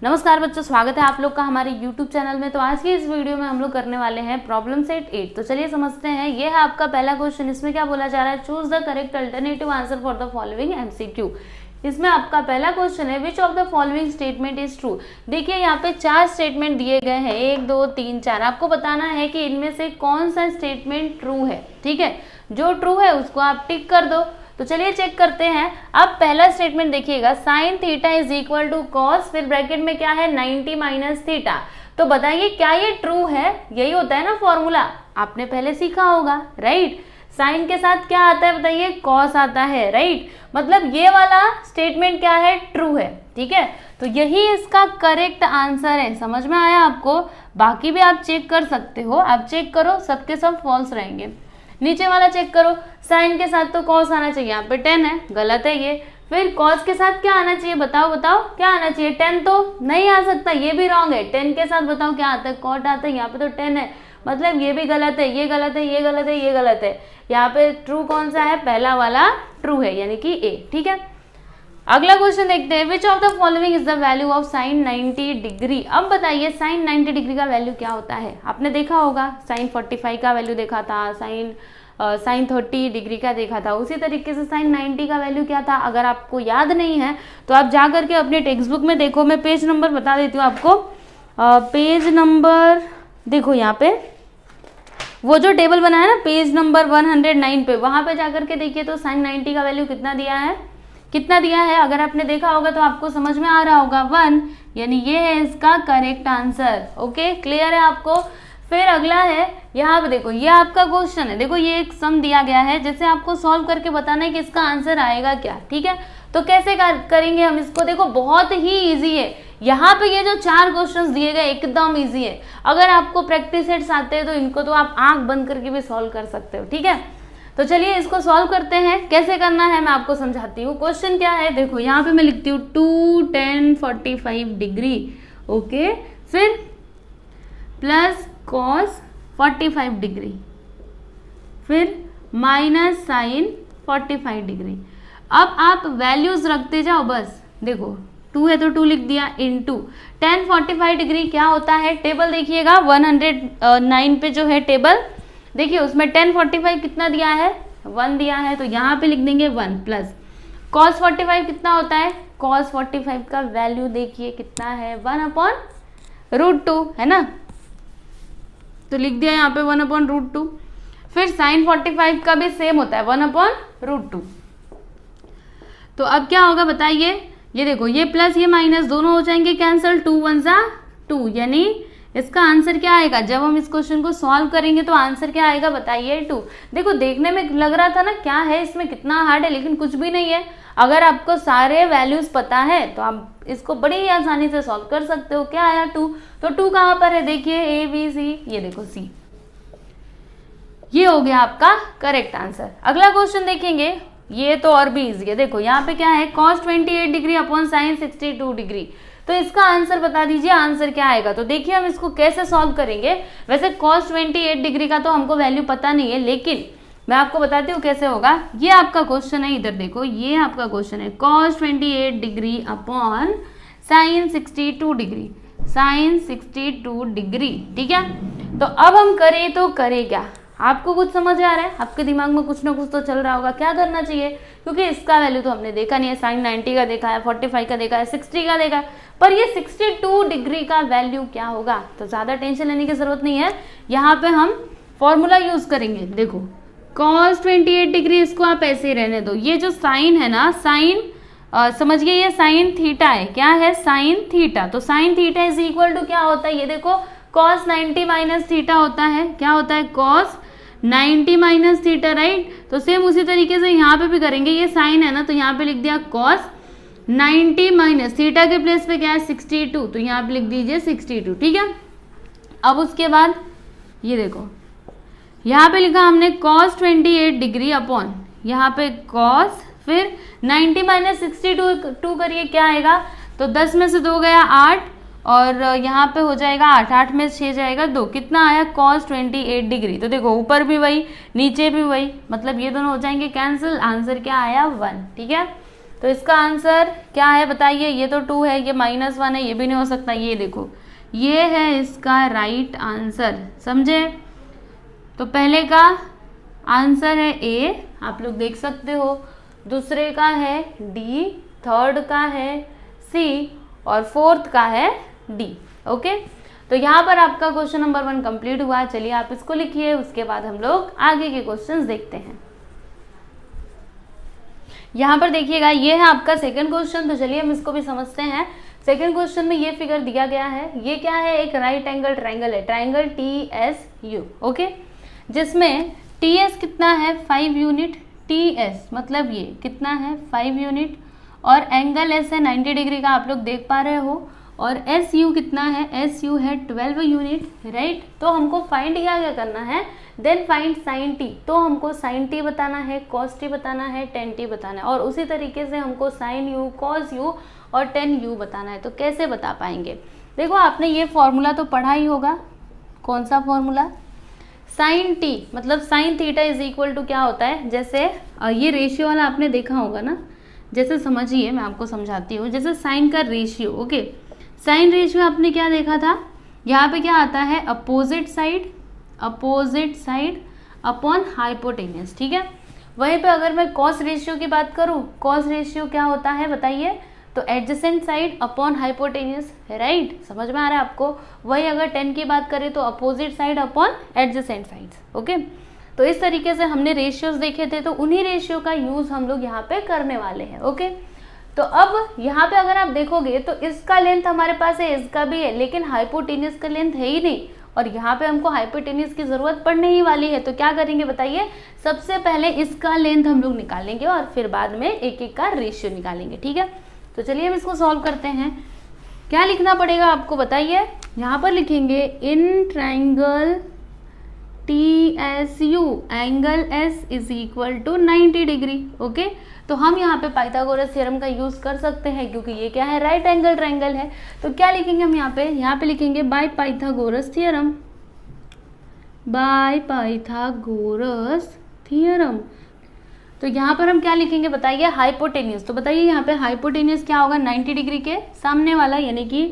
नमस्कार बच्चों, स्वागत है आप लोग का हमारे YouTube चैनल में। तो आज की इस वीडियो में हम लोग करने वाले हैं प्रॉब्लम सेट 8। तो चलिए समझते हैं। ये है आपका पहला क्वेश्चन। इसमें क्या बोला जा रहा है, choose the correct alternative answer for the following MCQ। इसमें आपका पहला क्वेश्चन है, which of the following statement is true. देखिए यहाँ पे 4 स्टेटमेंट दिए गए हैं, 1 2 3 4। आपको बताना है कि इनमें से कौन सा स्टेटमेंट ट्रू है। ठीक है, जो ट्रू है उसको आप टिक कर दो। तो चलिए चेक करते हैं। अब पहला स्टेटमेंट देखिएगा, sine theta is equal to cos, फिर ब्रैकेट में क्या है 90 माइनस थीटा। तो बताइए क्या ये ट्रू है। यही होता है ना फॉर्मूला, आपने पहले सीखा होगा, राइट। साइन के साथ क्या आता है बताइए, कॉस आता है, राइट। मतलब ये वाला स्टेटमेंट क्या है, ट्रू है। ठीक है, तो यही इसका करेक्ट आंसर है। समझ में आया आपको। बाकी भी आप चेक कर सकते हो, आप चेक करो, सबके सब फॉल्स रहेंगे। नीचे वाला चेक करो, साइन के साथ तो कॉस आना चाहिए, यहाँ पे 10 है, गलत है ये। फिर कॉस के साथ क्या आना चाहिए, बताओ बताओ क्या आना चाहिए, 10 तो नहीं आ सकता, ये भी रॉन्ग है। 10 के साथ बताओ क्या आता है, कॉट आता है, यहाँ पे तो 10 है, मतलब ये भी गलत है, ये गलत है, ये गलत है, ये गलत है। यहाँ पे ट्रू कौन सा है, पहला वाला ट्रू है, यानी कि ए। ठीक है, अगला क्वेश्चन देखते हैं, which of the following is the value of sine 90 degree. अब बताइए साइन 90 डिग्री का वैल्यू क्या होता है। आपने देखा होगा, साइन 45 का वैल्यू देखा था, साइन 30 डिग्री का देखा था। उसी तरीके से साइन 90 का वैल्यू क्या था। अगर आपको याद नहीं है तो आप जा करके अपने टेक्स्ट बुक में देखो। मैं पेज नंबर बता देती हूँ आपको। पेज नंबर देखो, यहाँ पे वो जो टेबल बना है ना, पेज नंबर 109 पे, वहां पे जाकर के देखिए तो साइन 90 का वैल्यू कितना दिया है, कितना दिया है। अगर आपने देखा होगा तो आपको समझ में आ रहा होगा 1, यानी ये है इसका करेक्ट आंसर। ओके, क्लियर है आपको। फिर अगला है, यहाँ पे देखो, ये आपका क्वेश्चन है। देखो ये एक सम दिया गया है, जैसे आपको सॉल्व करके बताना है कि इसका आंसर आएगा क्या। ठीक है, तो कैसे करेंगे हम इसको, देखो बहुत ही इजी है। यहाँ पे ये जो 4 क्वेश्चंस दिए गए एकदम इजी है। अगर आपको प्रैक्टिस सेट्स आते हैं तो इनको तो आप आंख बंद करके भी सॉल्व कर सकते हो। ठीक है, तो चलिए इसको सॉल्व करते हैं। कैसे करना है मैं आपको समझाती हूँ। क्वेश्चन क्या है, देखो यहाँ पे मैं लिखती हूँ 2 10 45 डिग्री। ओके, फिर प्लस कॉस 45 डिग्री, फिर माइनस साइन 45 डिग्री। अब आप वैल्यूज रखते जाओ बस। देखो 2 है तो 2 लिख दिया, इनटू 10 45 डिग्री क्या होता है, टेबल देखिएगा 109 पे जो है टेबल, देखिए उसमें 10 45 कितना दिया है, 1 दिया है, तो यहाँ पे लिख देंगे 1 प्लस कॉस 45 कितना होता है, कॉस 45 का वैल्यू देखिए कितना है, 1/√2 है ना, तो लिख दिया यहाँ पे 1/√2। फिर साइन 45 का भी सेम होता है 1/√2। तो अब क्या होगा बताइए, ये देखो ये प्लस ये माइनस दोनों हो जाएंगे कैंसिल, 2 1 जा 2, यानी इसका आंसर क्या आएगा। जब हम इस क्वेश्चन को सॉल्व करेंगे तो आंसर क्या आएगा बताइए, 2। देखो देखने में लग रहा था ना क्या है इसमें, कितना हार्ड है, लेकिन कुछ भी नहीं है। अगर आपको सारे वैल्यूज पता है तो आप इसको बड़ी ही आसानी से सॉल्व कर सकते हो। क्या आया 2, तो 2 कहाँ पर है, देखिए A B C, ये देखो C। ये हो गया आपका करेक्ट आंसर। अगला क्वेश्चन देखेंगे, ये तो और भी इजी है। देखो यहाँ पे क्या है, cos 28 degree upon sine 62 degree. तो इसका आंसर बता दीजिए, आंसर क्या आएगा। तो देखिए हम इसको कैसे सॉल्व करेंगे। वैसे cos 28 डिग्री का तो हमको वैल्यू पता नहीं है, लेकिन मैं आपको बताती हूँ कैसे होगा। ये आपका क्वेश्चन है, इधर देखो ये आपका क्वेश्चन है, cos 28 degree upon sine 62 degree, sine 62 degree. ठीक है, तो अब हम करें तो करें क्या। आपको कुछ समझ आ रहा है, आपके दिमाग में कुछ ना कुछ तो चल रहा होगा, क्या करना चाहिए, क्योंकि इसका वैल्यू तो हमने देखा नहीं है। साइन 90 का देखा है, 45 का देखा है, 60 का देखा है, पर ये 62 डिग्री का वैल्यू क्या होगा। तो ज्यादा टेंशन लेने की जरूरत नहीं है। यहाँ पे हम फॉर्मूला यूज करेंगे। देखो cos 28 डिग्री, इसको आप ऐसे ही रहने दो। ये जो साइन है ना, साइन समझिए ये साइन थीटा है, क्या है साइन थीटा। तो sine theta is equal to क्या होता है, ये देखो cos 90 माइनस थीटा होता है। क्या होता है, cos 90 माइनस थीटा, राइट। तो सेम उसी तरीके से यहाँ पे भी करेंगे। ये साइन है ना, तो यहाँ पे लिख दिया cos 90 माइनस थीटा के प्लेस पे क्या है 62, तो यहाँ पे लिख दीजिए 62। ठीक है, अब उसके बाद ये देखो यहाँ पे लिखा हमने cos 28 डिग्री अपॉन यहाँ पे cos, फिर 90 माइनस 62 करिए क्या आएगा, तो 10 में से 2 गया 8, और यहाँ पे हो जाएगा 8, 8 में 6 जाएगा 2, कितना आया cos 28 डिग्री। तो देखो ऊपर भी वही नीचे भी वही, मतलब ये दोनों हो जाएंगे कैंसिल, आंसर क्या आया 1। ठीक है, तो इसका आंसर क्या है बताइए। ये तो 2 है, ये -1 है, ये भी नहीं हो सकता। ये देखो, ये है इसका राइट आंसर, समझे। तो पहले का आंसर है ए, आप लोग देख सकते हो, दूसरे का है डी, थर्ड का है सी और फोर्थ का है डी। ओके, तो यहाँ पर आपका क्वेश्चन नंबर 1 कंप्लीट हुआ। चलिए आप इसको लिखिए, उसके बाद हम लोग आगे के क्वेश्चंस देखते हैं। यहाँ पर देखिएगा, ये है आपका सेकंड क्वेश्चन। तो चलिए हम इसको भी समझते हैं। सेकंड क्वेश्चन में ये फिगर दिया गया है, ये क्या है, एक राइट एंगल ट्राइंगल है, ट्राइंगल TSU। ओके, जिसमें TS कितना है 5 यूनिट, TS मतलब ये कितना है 5 यूनिट, और एंगल S है 90 डिग्री का, आप लोग देख पा रहे हो, और SU कितना है, SU है 12 यूनिट, राइट। तो हमको फाइंड क्या करना है, देन फाइंड साइन T। तो हमको साइन T बताना है, कॉस T बताना है, टेन T बताना है, और उसी तरीके से हमको साइन U, कॉस U और टेन U बताना है। तो कैसे बता पाएंगे, देखो आपने ये फॉर्मूला तो पढ़ा ही होगा। कौन सा फॉर्मूला, साइन T मतलब sine theta is equal to क्या होता है, जैसे ये रेशियो वाला आपने देखा होगा ना, जैसे समझिए, मैं आपको समझाती हूँ। जैसे साइन का रेशियो, ओके, साइन रेशियो आपने क्या देखा था, यहाँ पे क्या आता है, अपोजिट साइड अपॉन हाइपोटेनियस, ठीक है। वहीं पे अगर मैं कॉस रेशियो की बात करूँ, कॉस रेशियो क्या होता है बताइए, तो adjacent side upon hypotenuse, right, समझ में आ रहा है आपको। वही अगर 10 की बात करें तो opposite side upon adjacent sides. Okay, तो इस तरीके से हमने रेशियोज देखे थे, तो उन्हीं रेशियो का यूज हम लोग यहाँ पे करने वाले हैं। ओके, तो अब यहाँ पे अगर आप देखोगे तो इसका लेंथ हमारे पास है, इसका भी है, लेकिन हाइपोटेनियस का लेंथ है ही नहीं, और यहाँ पे हमको हाइपोटेनियस की जरूरत पड़ने ही वाली है। तो क्या करेंगे बताइए, सबसे पहले इसका लेंथ हम लोग निकालेंगे और फिर बाद में एक एक का रेशियो निकालेंगे, ठीक है। तो चलिए हम इसको सॉल्व करते हैं। क्या लिखना पड़ेगा आपको बताइए, यहाँ पर लिखेंगे in triangle TSU angle S is equal to 90 degree. Okay, तो हम यहाँ पे पाइथागोरस थ्योरम का यूज कर सकते हैं, क्योंकि ये क्या है, राइट एंगल ट्राइंगल है। तो क्या लिखेंगे हम यहाँ पे लिखेंगे by Pythagoras theorem, by Pythagoras theorem. तो यहाँ पर हम क्या लिखेंगे बताइए, हाइपोटेनियस। तो बताइए यहाँ पे हाइपोटेनियस क्या होगा, 90 डिग्री के सामने वाला, यानी कि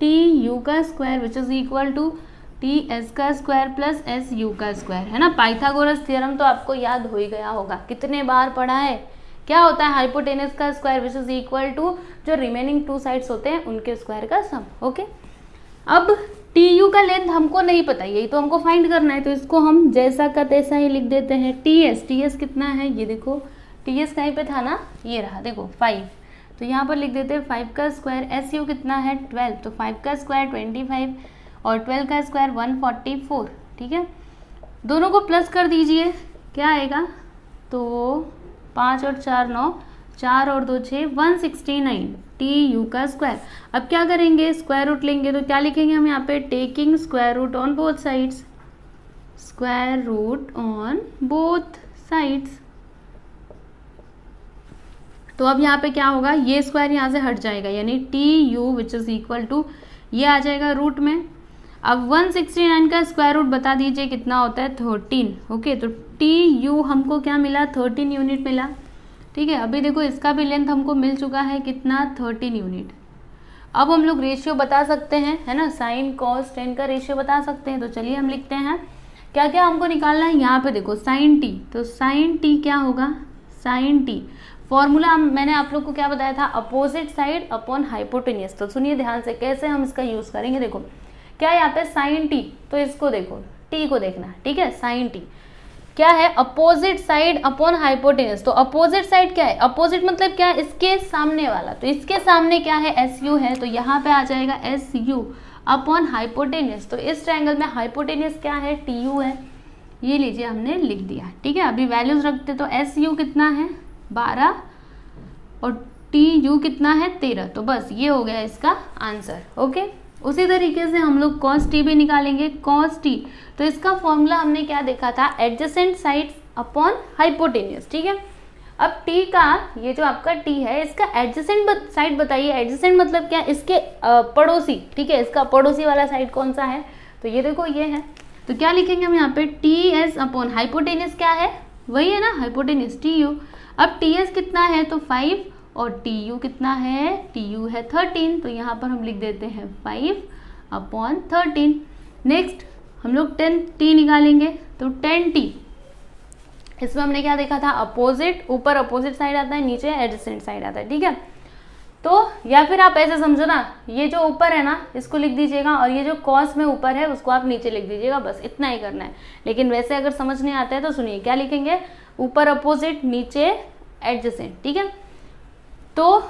TU का square which is equal to TS का स्क्वायर प्लस SU का स्क्वायर, है ना। पाइथागोरस थ्योरम तो आपको याद हो ही गया होगा, कितने बार पढ़ा है। क्या होता है, हाइपोटेनस का square which is equal to जो रिमेनिंग 2 साइड्स होते हैं उनके स्क्वायर का सम। ओके, अब TU का लेंथ हमको नहीं पता, यही तो हमको फाइंड करना है, तो इसको हम जैसा का तैसा ही लिख देते हैं। TS कितना है, ये देखो TS कहीं पे था ना, ये रहा, देखो 5, तो यहाँ पर लिख देते हैं 5 का स्क्वायर। SU कितना है 12, तो 5 का स्क्वायर 25 और 12 का स्क्वायर 144, ठीक है। दोनों को प्लस कर दीजिए, क्या आएगा, तो 5 और 4 9, 4 और 2 6, 169 TU का स्क्वायर। अब क्या करेंगे, स्क्वायर रूट लेंगे, तो क्या लिखेंगे हम यहाँ पे, taking square root on both sides, square root on both sides. तो अब यहाँ पे क्या होगा, ये स्क्वायर यहाँ से हट जाएगा, यानी TU which is equal to ये आ जाएगा रूट में। अब 169 का स्क्वायर रूट बता दीजिए कितना होता है, 13। ओके, तो TU हमको क्या मिला, 13 यूनिट मिला, ठीक है। अभी देखो इसका भी लेंथ हमको मिल चुका है, कितना, 13 यूनिट। अब हम लोग रेशियो बता सकते हैं, है ना, साइन कॉस टेन का रेशियो बता सकते हैं। तो चलिए हम लिखते हैं क्या क्या हमको निकालना है। यहाँ पे देखो साइन T, तो साइन T क्या होगा, साइन T फॉर्मूला मैंने आप लोग को क्या बताया था, अपोजिट साइड अपॉन हाइपोटेनियस। तो सुनिए ध्यान से कैसे हम इसका यूज करेंगे। देखो क्या यहाँ पे साइन T, तो इसको देखो, T को देखना, ठीक है। साइन T क्या है, अपोजिट साइड अपॉन हाइपोटेनस। तो अपोजिट साइड क्या है, अपोजिट मतलब क्या है, इसके सामने वाला। तो इसके सामने क्या है, SU है, तो यहाँ पे आ जाएगा SU अपॉन हाइपोटेनस। तो इस ट्रायंगल में हाइपोटेनस क्या है, TU है, ये लीजिए हमने लिख दिया, ठीक है। अभी वैल्यूज रखते, तो SU कितना है 12 और TU कितना है 13। तो बस ये हो गया इसका आंसर। ओके, उसी तरीके से हम लोग cos T भी निकालेंगे, cos T। तो इसका फॉर्मूला हमने क्या देखा था, एडजेसेंट साइड अपॉन हाइपोटेनियस, ठीक है। अब T का ये जो आपका T है, इसका एडजेसेंट साइड बताइए। एडजेसेंट मतलब क्या, इसके पड़ोसी, ठीक है। इसका पड़ोसी वाला साइड कौन सा है, तो ये देखो ये है। तो क्या लिखेंगे हम यहाँ पे, TS अपॉन हाइपोटेनियस क्या है, वही है ना हाइपोटेनियस TU। अब TS कितना है, तो 5 और टी यू कितना है, टी यू है 13, तो यहाँ पर हम लिख देते हैं 5/13। नेक्स्ट हम लोग 10t निकालेंगे, तो 10t, इसमें हमने क्या देखा था, अपोजिट, ऊपर अपोजिट साइड आता है, नीचे एडजेसेंट साइड आता है, ठीक है। तो या फिर आप ऐसे समझो ना, ये जो ऊपर है ना इसको लिख दीजिएगा और ये जो कॉस में ऊपर है उसको आप नीचे लिख दीजिएगा, बस इतना ही करना है। लेकिन वैसे अगर समझ नहीं आता है तो सुनिए क्या लिखेंगे, ऊपर अपोजिट, नीचे एडजेसेंट, ठीक है। तो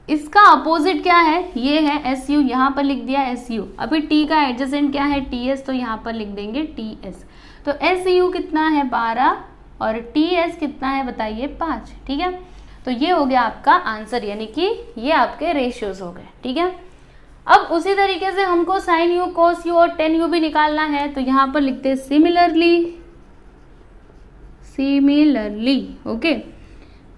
इसका अपोजिट क्या है, ये है एस यू, यहाँ पर लिख दिया एस यू। अभी टी का एडजेसेंट क्या है, टी एस, तो यहाँ पर लिख देंगे टी एस। तो एस यू कितना है 12 और टी एस कितना है बताइए 5, ठीक है। तो ये हो गया आपका आंसर, यानी कि ये आपके रेशियोज हो गए, ठीक है। अब उसी तरीके से हमको साइन यू, कोस यू और टेन यू भी निकालना है, तो यहाँ पर लिखते हैं सिमिलरली, ओके।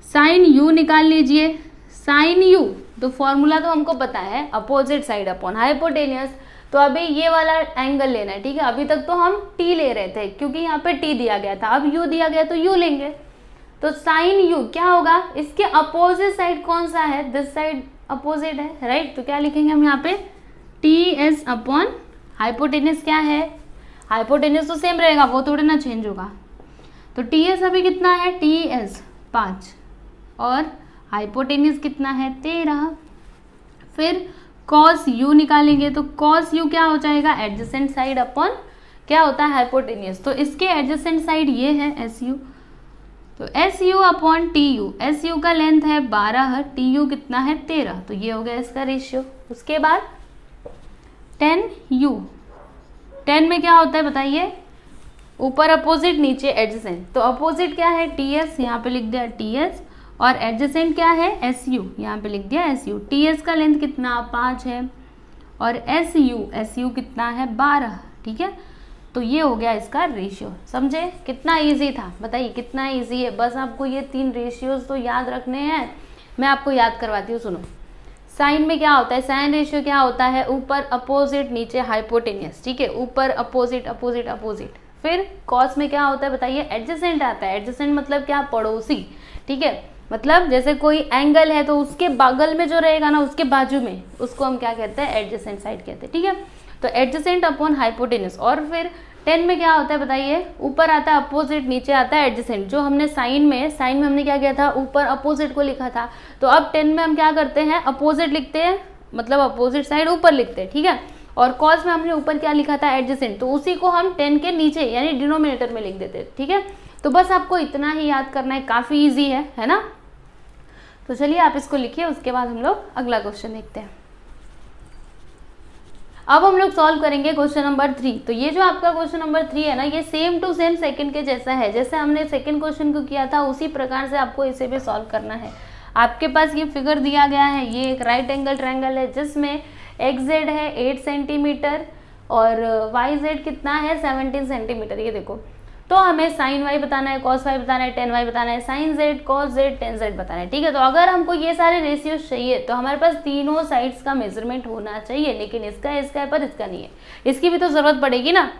साइन यू निकाल लीजिए, साइन यू, तो फॉर्मूला तो हमको पता है, अपोजिट साइड अपॉन हाइपोटेनियस। तो अभी ये वाला एंगल लेना है, ठीक है। अभी तक तो हम टी ले रहे थे क्योंकि यहाँ पे टी दिया गया था, अब यू दिया गया तो यू लेंगे। तो साइन यू क्या होगा, इसके अपोजिट साइड कौन सा है, दिस साइड अपोजिट है, राइट। तो क्या लिखेंगे हम यहाँ पे, टी एस अपॉन हाइपोटेनियस क्या है, हाइपोटेनियस तो सेम रहेगा, वो थोड़े ना चेंज होगा। तो टी एस अभी कितना है, टी एस 5 और हाइपोटेनियस कितना है 13। फिर कॉस यू निकालेंगे, तो कॉस यू क्या हो जाएगा, एडजेसेंट साइड अपॉन क्या होता है, हाइपोटेनियस। तो इसके एडजेसेंट साइड ये है एस यू, तो S U upon T U, S U का लेंथ है 12, टी यू कितना है 13, तो ये हो गया इसका रेशियो। उसके बाद 10 यू, 10 में क्या होता है बताइए, ऊपर अपोजिट, नीचे एडजेसेंट। तो अपोजिट क्या है टी एस, यहाँ पे लिख दिया टी एस, और एडजेसेंट क्या है एस यू, यहाँ पे लिख दिया एस यू। टी एस का लेंथ कितना 5 है और एस यू कितना है 12, ठीक है। तो ये हो गया इसका रेशियो, समझे कितना इजी था, बताइए कितना इजी है। बस आपको ये 3 रेशियोज तो याद रखने हैं, मैं आपको याद करवाती हूँ, सुनो। साइन में क्या होता है, साइन रेशियो क्या होता है, ऊपर अपोजिट, नीचे हाइपोटेनियस, ठीक है, ऊपर अपोजिट अपोजिट अपोजिट। फिर कॉस में क्या होता है बताइए, एडजेसेंट आता है, एडजेसेंट मतलब क्या, पड़ोसी, ठीक है। मतलब जैसे कोई एंगल है तो उसके बगल में जो रहेगा ना, उसके बाजू में, उसको हम क्या कहते हैं, एडजेसेंट साइड कहते हैं, ठीक है। तो एडजेसेंट अपॉन हाइपोटेनियस। और फिर 10 में क्या होता है बताइए, ऊपर आता है अपोजिट, नीचे आता है एडजेसेंट। जो हमने साइन में हमने क्या किया था, ऊपर अपोजिट को लिखा था, तो अब 10 में हम क्या करते हैं, अपोजिट लिखते हैं, मतलब अपोजिट साइड ऊपर लिखते हैं, ठीक है। और कॉस में हमने ऊपर क्या लिखा था, एडजेसेंट, तो उसी को हम 10 के नीचे यानी डिनोमिनेटर में लिख देते हैं, ठीक है। तो बस आपको इतना ही याद करना है, काफी ईजी है ना। तो चलिए आप इसको लिखिए, उसके बाद हम लोग अगला क्वेश्चन देखते हैं। अब हम लोग सॉल्व करेंगे क्वेश्चन नंबर 3। तो ये जो आपका क्वेश्चन नंबर 3 है ना, ये सेम टू सेम सेकंड के जैसा है, जैसे हमने सेकंड क्वेश्चन को किया था उसी प्रकार से आपको इसे भी सॉल्व करना है। आपके पास ये फिगर दिया गया है, ये एक राइट एंगल ट्रायंगल है जिसमें एक्स जेड है 8 सेंटीमीटर और वाई जेड कितना है 17 सेंटीमीटर। ये देखो, तो हमें साइन वाई बताना है, कॉस वाई बताना है, टेन वाई बताना है, sine z, cos z, tan z बताना है, ठीक है। तो अगर हमको ये सारे रेशियोज चाहिए तो हमारे पास तीनों साइड्स का मेजरमेंट होना चाहिए, लेकिन इसका है पर इसका नहीं है। इसकी भी तो जरूरत पड़ेगी ना,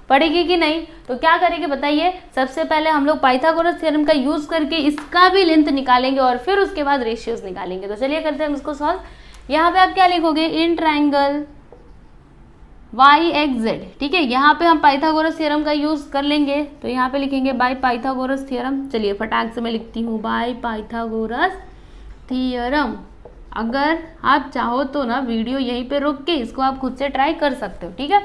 पड़ेगी कि नहीं। तो क्या करेंगे बताइए, सबसे पहले हम लोग पाइथागोरस थ्योरम का यूज करके इसका भी लेंथ निकालेंगे और फिर उसके बाद रेशियोज निकालेंगे। तो चलिए करते हैं हम इसको सॉल्व। यहाँ पे आप क्या लिखोगे, in triangle y x z, ठीक है। यहाँ पे हम पाइथागोरस थ्योरम का यूज कर लेंगे, तो यहाँ पे लिखेंगे बाय पाइथागोरस थ्योरम। चलिए फटाक से मैं लिखती हूँ बाय पाइथागोरस थ्योरम। अगर आप चाहो तो ना वीडियो यहीं पे रोक के इसको आप खुद से ट्राई कर सकते हो, ठीक है।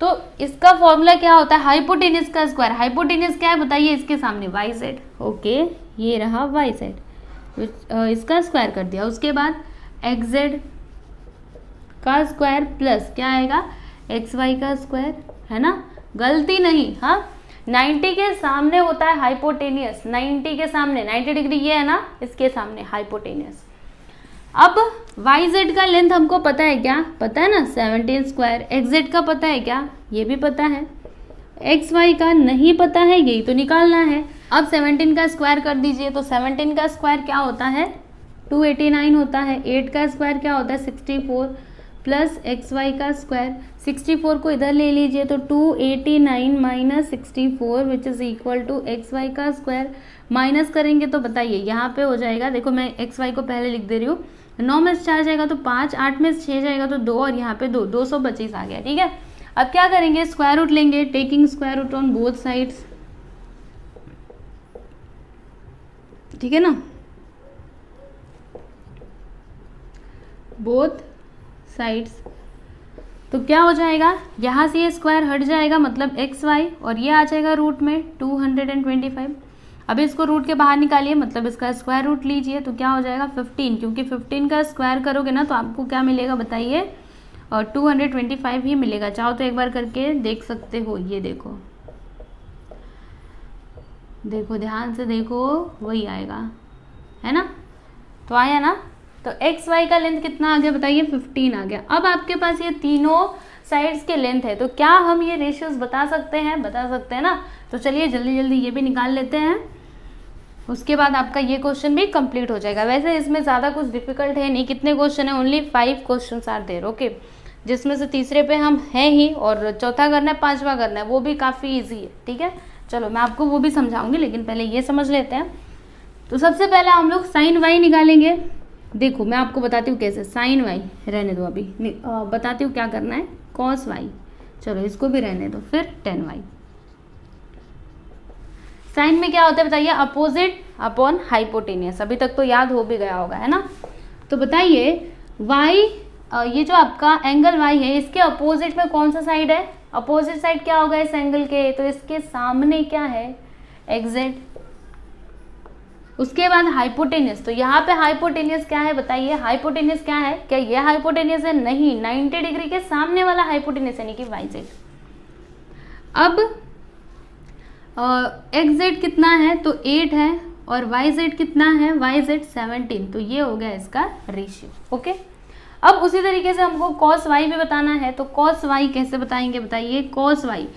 तो इसका फॉर्मूला क्या होता है, हाइपोटेनियस का स्क्वायर। हाइपोटेनियस क्या है बताइए, इसके सामने वाई जेड, ओके, ये रहा वाई जेड, इसका स्क्वायर कर दिया। उसके बाद एक्स जेड का स्क्वायर प्लस क्या आएगा, एक्स वाई का स्क्वायर, है ना, गलती नहीं, हाँ। 90 के सामने होता है हाइपोटेनियस, 90 के सामने, 90 डिग्री ये है ना, इसके सामने हाइपोटेनियस। अब वाई जेड का लेंथ हमको पता है क्या, पता है ना 17 स्क्वायर। एक्स जेड का पता है क्या, ये भी पता है। एक्स वाई का नहीं पता है, यही तो निकालना है। अब 17 का स्क्वायर कर दीजिए, तो 17 का स्क्वायर क्या होता है 289 होता है। 8 का स्क्वायर क्या होता है 64, प्लस एक्स वाई का स्क्वायर, 64 को इधर ले लीजिए तो 289 minus 64 which is equal to x y का स्क्वायर। माइनस करेंगे तो बताइए यहाँ पे हो जाएगा, देखो मैं एक्स वाई को पहले लिख दे रही हूँ, 9 में से 4 जाएगा तो 5, 8 में से 6 जाएगा तो 2 और यहाँ पे 2, 225 आ गया। ठीक है, अब क्या करेंगे, स्क्वायर रूट लेंगे, taking square root on both sides. ठीक है ना, बोथ साइड्स। तो क्या हो जाएगा, यहाँ से ये स्क्वायर हट जाएगा मतलब एक्स वाई, और ये आ जाएगा रूट में 225। अब इसको रूट के बाहर निकालिए मतलब इसका स्क्वायर रूट लीजिए तो क्या हो जाएगा 15, क्योंकि 15 का स्क्वायर करोगे ना तो आपको क्या मिलेगा बताइए, और 225 ही मिलेगा। चाहो तो एक बार करके देख सकते हो, ये देखो देखो ध्यान से देखो, वही आएगा, है ना, तो आया ना। तो एक्स वाई का लेंथ कितना आ गया बताइए, 15 आ गया। अब आपके पास ये तीनों साइड्स के लेंथ है, तो क्या हम ये रेशियोज बता सकते हैं, बता सकते हैं ना। तो चलिए जल्दी जल्दी ये भी निकाल लेते हैं, उसके बाद आपका ये क्वेश्चन भी कंप्लीट हो जाएगा। वैसे इसमें ज़्यादा कुछ डिफिकल्ट है नहीं, कितने क्वेश्चन है, only 5 question are there, okay, जिसमें से तीसरे पे हम हैं ही, और चौथा करना है, 5वां करना है, वो भी काफ़ी ईजी है। ठीक है, चलो मैं आपको वो भी समझाऊंगी, लेकिन पहले ये समझ लेते हैं। तो सबसे पहले हम लोग साइन वाई निकालेंगे। देखो मैं आपको बताती हूँ कैसे, साइन वाई रहने दो अभी, बताती हूँ क्या करना है, कॉस वाई, चलो इसको भी रहने दो, फिर टेन वाई। साइन में क्या होता है बताइए, अपोजिट अपॉन हाइपोटेनियस, अभी तक तो याद हो भी गया होगा, है ना। तो बताइए वाई, ये जो आपका एंगल वाई है, इसके अपोजिट में कौन सा साइड है, अपोजिट साइड क्या होगा इस एंगल के, तो इसके सामने क्या है, एक्जेड। उसके बाद हाइपोटेनियस, तो यहाँ पे हाइपोटेनियस क्या है बताइए, हाइपोटेनियस क्या है, क्या ये हाइपोटेनियस है, नहीं, 90 डिग्री के सामने वाला हाइपोटेनियस यानी कि वाई जेड। अब एक्स जेड कितना है, तो 8 है, और वाई जेड कितना है, वाई जेड 17, तो ये हो गया इसका रेशियो। ओके, अब उसी तरीके से हमको कॉस वाई भी बताना है, तो कॉस वाई कैसे बताएंगे बताइए, कॉस वाई,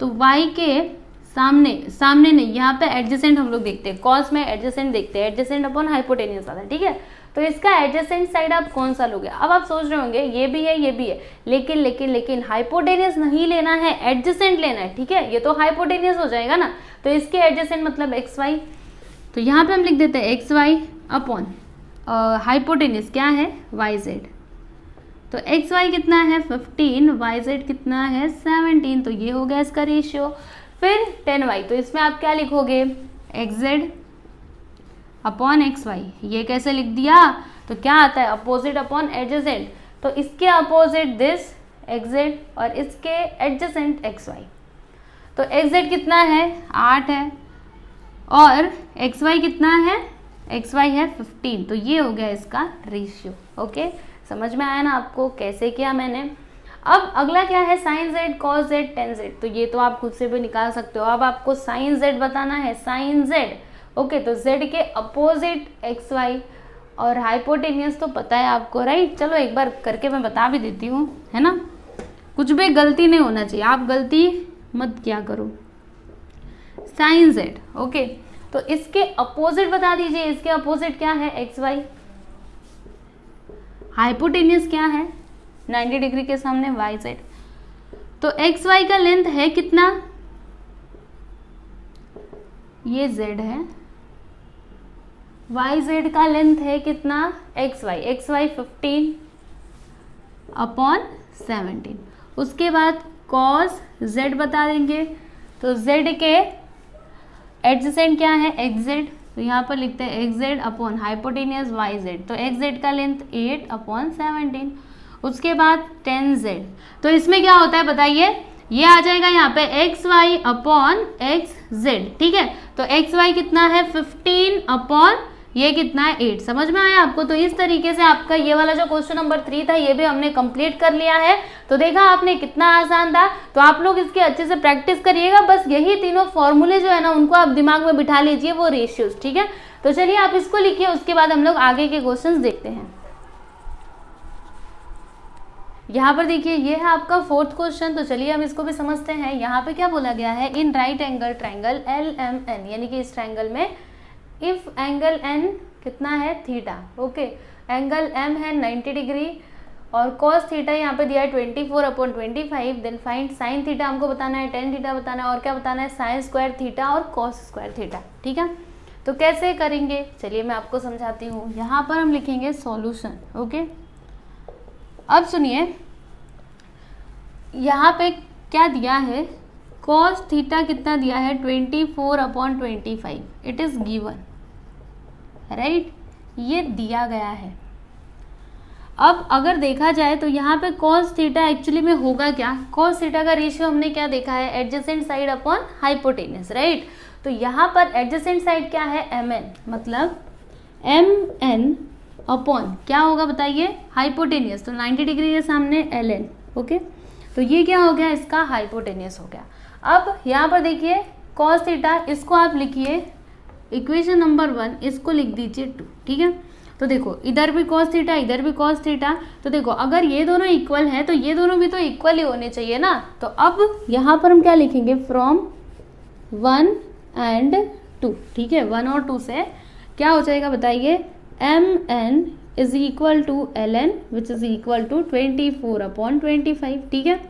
तो वाई के सामने नहीं, यहाँ पे एडजेसेंट हम लोग देखते हैं, कॉस में एडजेसेंट देखते हैं, एडजेसेंट अपॉन हाइपोटेनियस आता है। ठीक है, तो इसका एडजेसेंट साइड आप कौन सा लोगे। अब आप सोच रहे होंगे ये भी है ये भी है, लेकिन लेकिन लेकिन हाइपोटेनियस नहीं लेना है, एडजेसेंट लेना है। ठीक है, ये तो हाइपोटेनियस हो जाएगा ना, तो इसके एडजेसेंट मतलब एक्स वाई, तो यहाँ पे हम लिख देते हैं एक्स वाई अपॉन हाइपोटेनियस क्या है, वाई जेड। तो एक्स वाई कितना है 15, वाई जेड कितना है 17, तो ये हो गया इसका रेशियो। फिर 10y, तो इसमें आप क्या लिखोगे, x z upon x y, ये कैसे लिख दिया, तो क्या आता है अपोजिट अपॉन एडजेसेंट, तो इसके अपोजिट दिस एक्स जेड और इसके एडजेसेंट एक्स वाई। तो एक्स जेड कितना है 8 है, और एक्स वाई कितना है, एक्स वाई है 15, तो ये हो गया इसका रेशियो। ओके, समझ में आया ना आपको कैसे किया मैंने। अब अगला क्या है, sine z, cos z, tan z, तो ये तो आप खुद से भी निकाल सकते हो। अब आपको साइन जेड बताना है, साइन जेड, ओके, तो जेड के अपोजिट एक्स वाई, और हाइपोटेनियस तो पता है आपको, राइट। चलो एक बार करके मैं बता भी देती हूँ, है ना, कुछ भी गलती नहीं होना चाहिए, आप गलती मत क्या करो। साइन जेड, ओके, तो इसके अपोजिट बता दीजिए, इसके अपोजिट क्या है, एक्स वाई। हाइपोटेनियस क्या है, 90 डिग्री के सामने वाई जेड। तो एक्स वाई का लेंथ है कितना, ये जेड है, वाई जेड का लेंथ है कितना, एक्स वाई 15 अपॉन 17। उसके बाद कॉस जेड बता देंगे, तो जेड के एडजेसेंट क्या है, एक्स जेड, तो यहाँ पर लिखते हैं x z upon hypotenuse y z, तो एक्स जेड का लेंथ 8 अपॉन 17। उसके बाद 10z, तो इसमें क्या होता है बताइए, ये आ जाएगा यहाँ पे x y upon x z. ठीक है, तो एक्स वाई कितना है 15 अपॉन ये कितना है 8। समझ में आया आपको। तो इस तरीके से आपका ये वाला जो क्वेश्चन नंबर 3 था ये भी हमने कंप्लीट कर लिया है। तो देखा आपने कितना आसान था। तो आप लोग इसकी अच्छे से प्रैक्टिस करिएगा। बस यही तीनों फॉर्मूले जो है ना उनको आप दिमाग में बिठा लीजिए, वो रेशियोज। ठीक है, तो चलिए आप इसको लिखिए, उसके बाद हम लोग आगे के क्वेश्चन देखते हैं। यहाँ पर देखिए ये है आपका 4th क्वेश्चन। तो चलिए हम इसको भी समझते हैं। यहाँ पे क्या बोला गया है, in right angle triangle LMN, यानी कि इस ट्राइंगल में इफ एंगल N कितना है थीटा, ओके, एंगल M है 90 डिग्री और कॉस थीटा यहाँ पे दिया है 24/25, देन फाइंड साइन थीटा हमको बताना है, टेन थीटा बताना है और क्या बताना है, साइन स्क्वायर थीटा और कॉस स्क्वायर थीटा। ठीक है, तो कैसे करेंगे चलिए मैं आपको समझाती हूँ। यहाँ पर हम लिखेंगे सॉल्यूशन। ओके, अब सुनिए यहाँ पे क्या दिया है, कॉस थीटा कितना दिया है 24/25, इट इज गिवन, राइट, ये दिया गया है। अब अगर देखा जाए तो यहाँ पे cos थीटा एक्चुअली में होगा क्या, cos थीटा का रेशियो हमने क्या देखा है, adjacent side upon hypotenuse, right. तो यहाँ पर एडजेसेंट साइड क्या है, mn, मतलब mn अपॉन क्या होगा बताइए, हाइपोटेनियस, तो 90 डिग्री के सामने ln। ओके, तो ये क्या हो गया, इसका हाइपोटेनियस हो गया। अब यहाँ पर देखिए cos थीटा, इसको आप लिखिए इक्वेशन नंबर 1, इसको लिख दीजिए 2। ठीक है, तो देखो इधर भी cos थीटा, इधर भी cos थीटा, तो देखो अगर ये दोनों इक्वल है तो ये दोनों भी तो इक्वल ही होने चाहिए ना। तो अब यहाँ पर हम क्या लिखेंगे, फ्रॉम 1 and 2। ठीक है, 1 और 2 से क्या हो जाएगा बताइए, mn is equal to ln which is equal to 24/25। ठीक है,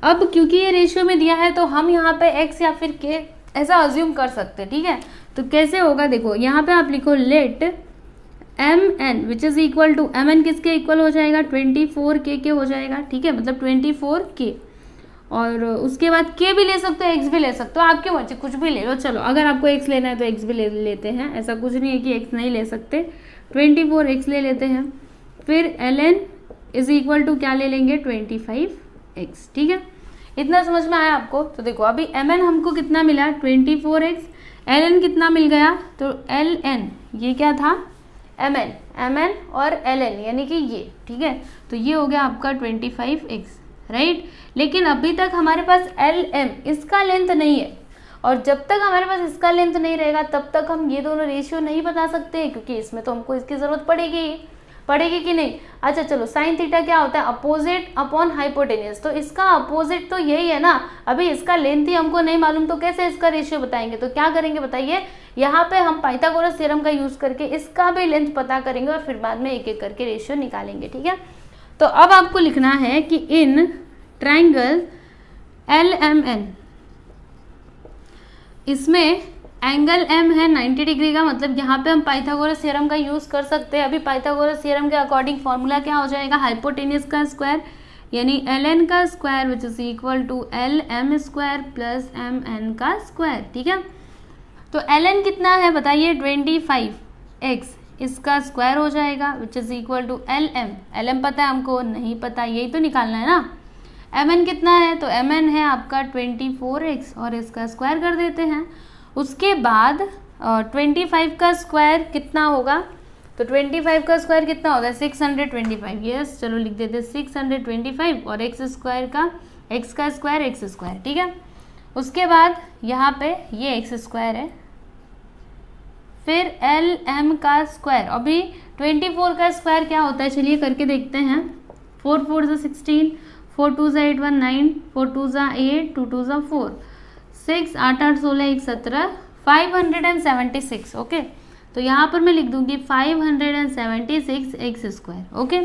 अब क्योंकि ये रेशियो में दिया है तो हम यहाँ पे x या फिर k ऐसा अज्यूम कर सकते हैं। ठीक है, तो कैसे होगा, देखो यहाँ पे आप लिखो let mn which is equal to, mn किसके इक्वल हो जाएगा, 24k के हो जाएगा। ठीक है, मतलब 24k, और उसके बाद k भी ले सकते हो, x भी ले सकते हो, आपके मर्जी, कुछ भी ले लो। चलो अगर आपको x लेना है तो x भी ले लेते हैं, ऐसा कुछ नहीं है कि x नहीं ले सकते, 24x ले लेते हैं। फिर ln इज इक्वल टू क्या ले लेंगे, 25x। ठीक है, इतना समझ में आया आपको। तो देखो अभी mn हमको कितना मिला, 24x, ln कितना मिल गया, तो ln ये क्या था, mn और ln यानी कि ये। ठीक है, तो ये हो गया आपका 25x, राइट। लेकिन अभी तक हमारे पास lm इसका लेंथ नहीं है, और जब तक हमारे पास इसका लेंथ नहीं रहेगा तब तक हम ये दोनों रेशियो नहीं बता सकते, क्योंकि इसमें तो हमको इसकी ज़रूरत पड़ेगी कि नहीं। अच्छा चलो, साइन थीटा क्या होता है, अपोजिट अपॉन हाइपोटेनियस, तो इसका अपोजिट तो यही है ना। अभी इसका लेंथ ही हमको नहीं मालूम तो कैसे इसका रेशियो बताएंगे, तो क्या करेंगे बताइए, यहाँ पे हम पाइथागोरस थ्योरम का यूज करके इसका भी लेंथ पता करेंगे और फिर बाद में एक एक करके रेशियो निकालेंगे। ठीक है, तो अब आपको लिखना है कि इन ट्राइंगल LMN, इसमें एंगल m है 90 डिग्री का, मतलब यहाँ पे हम पाइथागोरस थ्योरम का यूज कर सकते हैं। अभी पाइथागोरस थ्योरम के अकॉर्डिंग फॉर्मूला क्या हो जाएगा, हाइपोटेनियस का स्क्वायर यानी ln का square which is equal to lm square plus mn का स्क्वायर। ठीक है, तो ln कितना है बताइए, 25x, इसका स्क्वायर हो जाएगा which is equal to lm पता है हमको, नहीं पता, यही तो निकालना है ना। mn कितना है, तो mn है आपका 24x और इसका स्क्वायर कर देते हैं। उसके बाद 25 का स्क्वायर कितना होगा, तो 25 का स्क्वायर कितना होगा, 625। यस, चलो लिख देते 625 और x स्क्वायर का, x का स्क्वायर x स्क्वायर। ठीक है, उसके बाद यहाँ पे ये x स्क्वायर है, फिर lm का स्क्वायर। अभी 24 का स्क्वायर क्या होता है, चलिए करके देखते हैं। 4 4 से 16, 4 2 8 1 9, 4 2 8, 2 2 4, 6 8 8 16 1 17, 576। ओके, तो यहाँ पर मैं लिख दूंगी 576 एक्स स्क्वायर। ओके,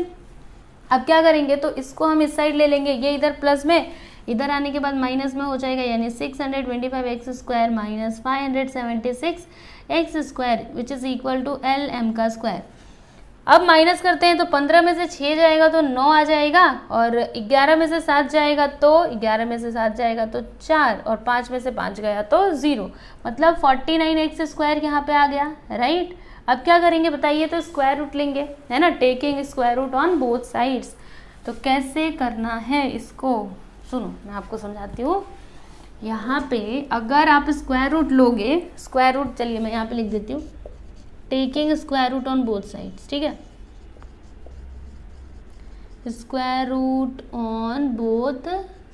अब क्या करेंगे, तो इसको हम इस साइड ले लेंगे, ये इधर प्लस में, इधर आने के बाद माइनस में हो जाएगा, यानी 625 x square minus 576 x square which is equal to lm का स्क्वायर। अब माइनस करते हैं तो 15 में से 6 जाएगा तो 9 आ जाएगा, और 11 में से 7 जाएगा तो 11 में से 7 जाएगा तो 4, और 5 में से 5 गया तो 0, मतलब 49 एक्स स्क्वायर यहाँ पे आ गया, राइट। अब क्या करेंगे बताइए, तो स्क्वायर रूट लेंगे, है ना, taking square root on both sides. तो कैसे करना है इसको, सुनो मैं आपको समझाती हूँ। यहाँ पे अगर आप स्क्वायर रूट लोगे, स्क्वायर रूट, चलिए मैं यहाँ पे लिख देती हूँ, taking square root on both sides. ठीक है, square root on both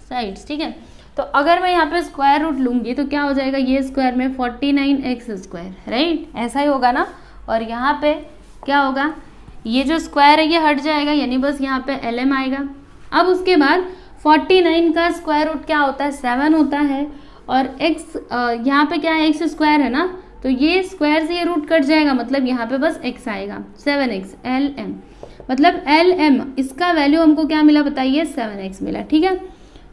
sides. ठीक है, तो अगर मैं यहाँ पे स्क्वायर रूट लूंगी तो क्या हो जाएगा, ये स्क्वायर में 49 एक्स स्क्वायर, राइट, ऐसा ही होगा ना। और यहाँ पे क्या होगा, ये जो स्क्वायर है ये हट जाएगा, यानी बस यहाँ पे lm आएगा। अब उसके बाद 49 का स्क्वायर रूट क्या होता है, 7 होता है, और x यहाँ पे क्या है, एक्स स्क्वायर है ना, तो ये स्क्वायर से ये रूट कट जाएगा, मतलब यहाँ पे बस x आएगा 7x lm, मतलब lm इसका वैल्यू हमको क्या मिला बताइए 7x मिला। ठीक है,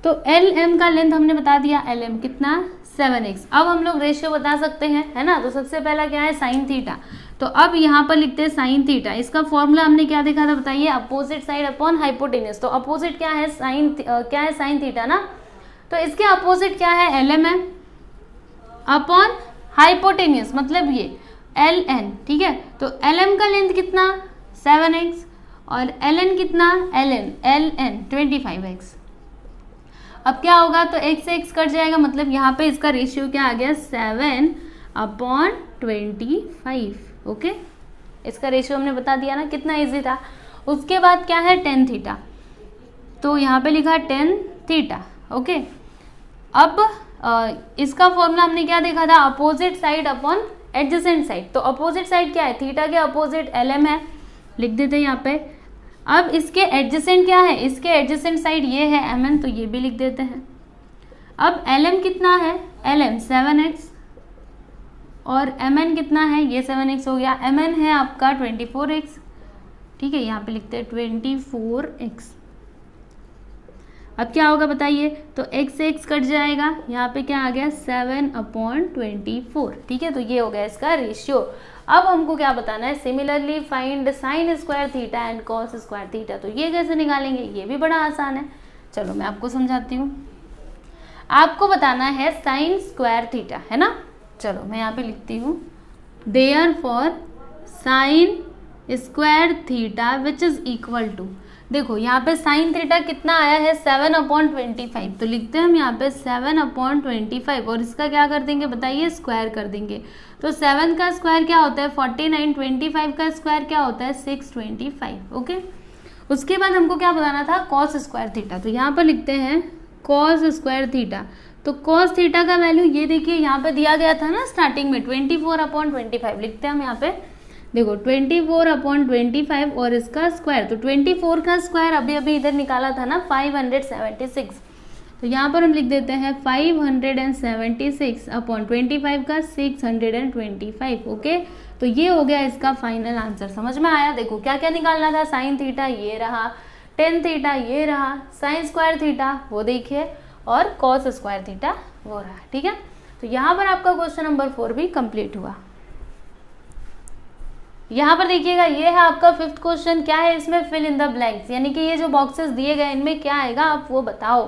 तो lm का लेंथ हमने बता दिया, lm कितना 7x। अब हम लोग रेशियो बता सकते हैं, है ना। तो सबसे पहला क्या है साइन थीटा, तो अब यहाँ पर लिखते हैं साइन थीटा। इसका फॉर्मूला हमने क्या देखा था बताइए, अपोजिट साइड अपॉन हाइपोटेन्यूज। तो अपोजिट क्या है क्या है साइन थीटा ना, तो इसके अपोजिट क्या है lm है अपॉन हाइपोटेन्यूज, मतलब ये ln। ठीक है, तो lm का लेंथ कितना 7x और ln कितना ln 25x। अब क्या होगा, तो x से x कट जाएगा, मतलब यहाँ पे इसका रेशियो क्या आ गया 7/25। ओके, इसका रेशियो हमने बता दिया ना, कितना इजी था। उसके बाद क्या है टेन थीटा, तो यहाँ पे लिखा टेन थीटा। ओके, अब इसका फॉर्मूला हमने क्या देखा था, opposite side upon adjacent side. तो अपोजिट साइड क्या है, थीटा के अपोजिट lm है, लिख देते हैं यहाँ पे। अब इसके एडजेसेंट क्या है, इसके एडजेसेंट साइड ये है mn, तो ये भी लिख देते हैं। अब lm कितना है, lm 7x और mn कितना है, ये 7x हो गया, mn है आपका 24x। ठीक है, यहाँ पे लिखते हैं 24x। अब क्या होगा बताइए, तो x से x कट जाएगा, यहाँ पे क्या आ गया 7/24। ठीक है, तो ये हो गया इसका रेशियो। अब हमको क्या बताना है, similarly find sign square theta and cos square theta. तो ये कैसे निकालेंगे, ये भी बड़ा आसान है। चलो मैं आपको समझाती हूँ। आपको बताना है साइन स्क्वायर थीटा, है ना। चलो मैं यहाँ पे लिखती हूँ, therefore sine square theta which is equal to, देखो यहाँ पे साइन थीटा कितना आया है 7/25, तो लिखते हैं हम यहाँ पे 7/25 और इसका क्या कर देंगे बताइए, स्क्वायर कर देंगे। तो 7 का स्क्वायर क्या होता है 49, 25 का स्क्वायर क्या होता है 625। ओके, उसके बाद हमको क्या बताना था, कॉस स्क्वायर थीटा। तो यहाँ पर लिखते हैं कॉस स्क्वायर थीटा। तो कॉस थीटा का वैल्यू ये देखिए यहाँ पे दिया गया था ना स्टार्टिंग में 24/25, लिखते हैं हम यहाँ पे, देखो 24/25 और इसका स्क्वायर, तो 24 का स्क्वायर अभी अभी इधर निकाला था ना 576। तो यहाँ पर हम लिख देते हैं 576/25 का 625। ओके, तो ये हो गया इसका फाइनल आंसर। समझ में आया। देखो क्या क्या निकालना था, साइन थीटा ये रहा, टेन थीटा ये रहा, साइन स्क्वायर थीटा वो देखिए, और कॉस स्क्वायर थीटा वो रहा। ठीक है, तो यहाँ पर आपका क्वेश्चन नंबर 4 भी कंप्लीट हुआ। यहाँ पर देखिएगा ये है आपका 5th क्वेश्चन। क्या है इसमें, फिल इन द ब्लैंक्स, यानी कि ये जो बॉक्सेस दिए गए इनमें क्या आएगा आप वो बताओ।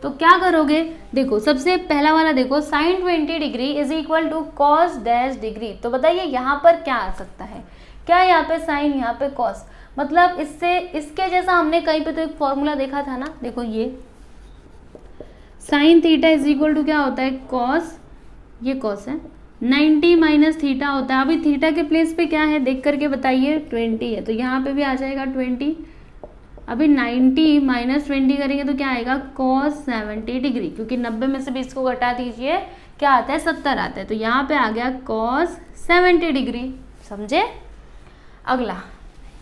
तो क्या करोगे, देखो सबसे पहला वाला देखो, sine 20 degree is equal to cos dash degree. तो बताइए यहाँ पर क्या आ सकता है, क्या यहाँ पे साइन यहाँ पे कॉस, मतलब इससे इसके जैसा हमने कहीं पे तो एक फॉर्मूला देखा था ना। देखो ये sine theta is equal to क्या होता है कॉस, ये कॉस है, 90 माइनस थीटा होता है। अभी थीटा के प्लेस पे क्या है देख करके बताइए, 20 है, तो यहाँ पे भी आ जाएगा 20। अभी 90 माइनस 20 करेंगे तो क्या आएगा कॉस 70 डिग्री, क्योंकि 90 में से 20 को घटा दीजिए क्या आता है 70 आता है, तो यहाँ पे आ गया कॉस 70 डिग्री। समझे। अगला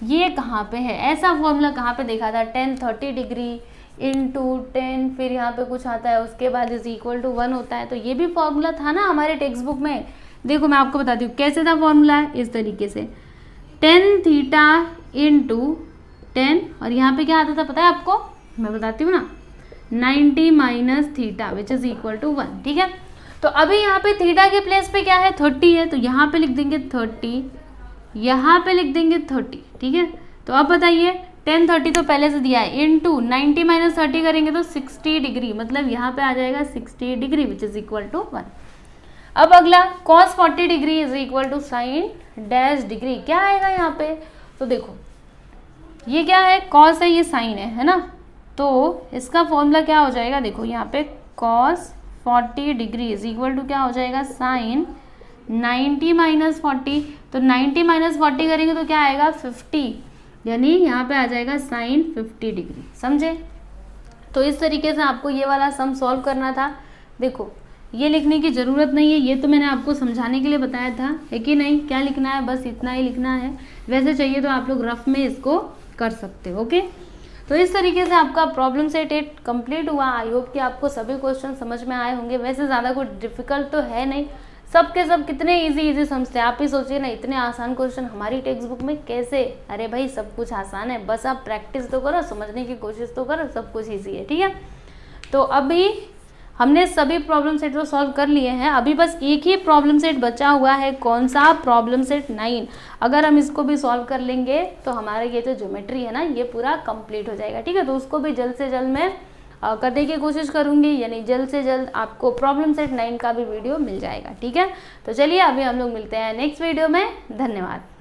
ये कहाँ पे है, ऐसा फॉर्मूला कहाँ पे देखा था, 10 30 डिग्री इंटू 10, फिर यहाँ पे कुछ आता है उसके बाद इज इक्वल टू 1 होता है। तो ये भी फॉर्मूला था ना हमारे टेक्स्ट बुक में। देखो मैं आपको बताती हूँ कैसे था फॉर्मूला, इस तरीके से 10 थीटा इंटू 10, और यहाँ पे क्या आता था पता है आपको, मैं बताती हूँ ना, 90 minus theta which is equal to 1। ठीक है, तो अभी यहाँ पे थीटा के प्लेस पे क्या है 30 है, तो यहाँ पे लिख देंगे 30, यहाँ पे लिख देंगे 30। ठीक है, तो अब बताइए 10 30 तो पहले से दिया है, इंटू 90 माइनस 30 करेंगे तो 60 डिग्री, मतलब यहाँ पे आ जाएगा 60 degree which is equal to 1। अब अगला cos 40 degree is equal to sine dash degree, क्या आएगा यहाँ पे, तो देखो ये क्या है cos है, ये साइन है ना, तो इसका फॉर्मूला क्या हो जाएगा, देखो यहाँ पे cos 40 degree is equal to क्या हो जाएगा साइन 90 माइनस 40, तो 90 माइनस 40 करेंगे तो क्या आएगा 50, यानी यहाँ पे आ जाएगा साइन 50 डिग्री। समझे। तो इस तरीके से आपको ये वाला सम सॉल्व करना था। देखो ये लिखने की ज़रूरत नहीं है, ये तो मैंने आपको समझाने के लिए बताया था, है कि नहीं। क्या लिखना है, बस इतना ही लिखना है। वैसे चाहिए तो आप लोग रफ में इसको कर सकते हो। ओके, तो इस तरीके से आपका प्रॉब्लम सेट 8 कंप्लीट हुआ। आई होप कि आपको सभी क्वेश्चन समझ में आए होंगे। वैसे ज़्यादा कुछ डिफिकल्ट तो है नहीं, सब के सब कितने इजी समझते हैं। आप ही सोचिए ना, इतने आसान क्वेश्चन हमारी टेक्स्ट बुक में कैसे। अरे भाई सब कुछ आसान है, बस आप प्रैक्टिस तो करो, समझने की कोशिश तो करो, सब कुछ इजी है। ठीक है, तो अभी हमने सभी प्रॉब्लम सेट को सॉल्व कर लिए हैं। अभी बस एक ही प्रॉब्लम सेट बचा हुआ है, कौन सा? Problem set 9। अगर हम इसको भी सॉल्व कर लेंगे तो हमारा ये जो ज्योमेट्री है ना, ये पूरा कंप्लीट हो जाएगा। ठीक है, तो उसको भी जल्द से जल्द मैं करने की कोशिश करूंगी, यानी जल्द से जल्द आपको प्रॉब्लम सेट 9 का भी वीडियो मिल जाएगा। ठीक है, तो चलिए अभी हम लोग मिलते हैं नेक्स्ट वीडियो में। धन्यवाद।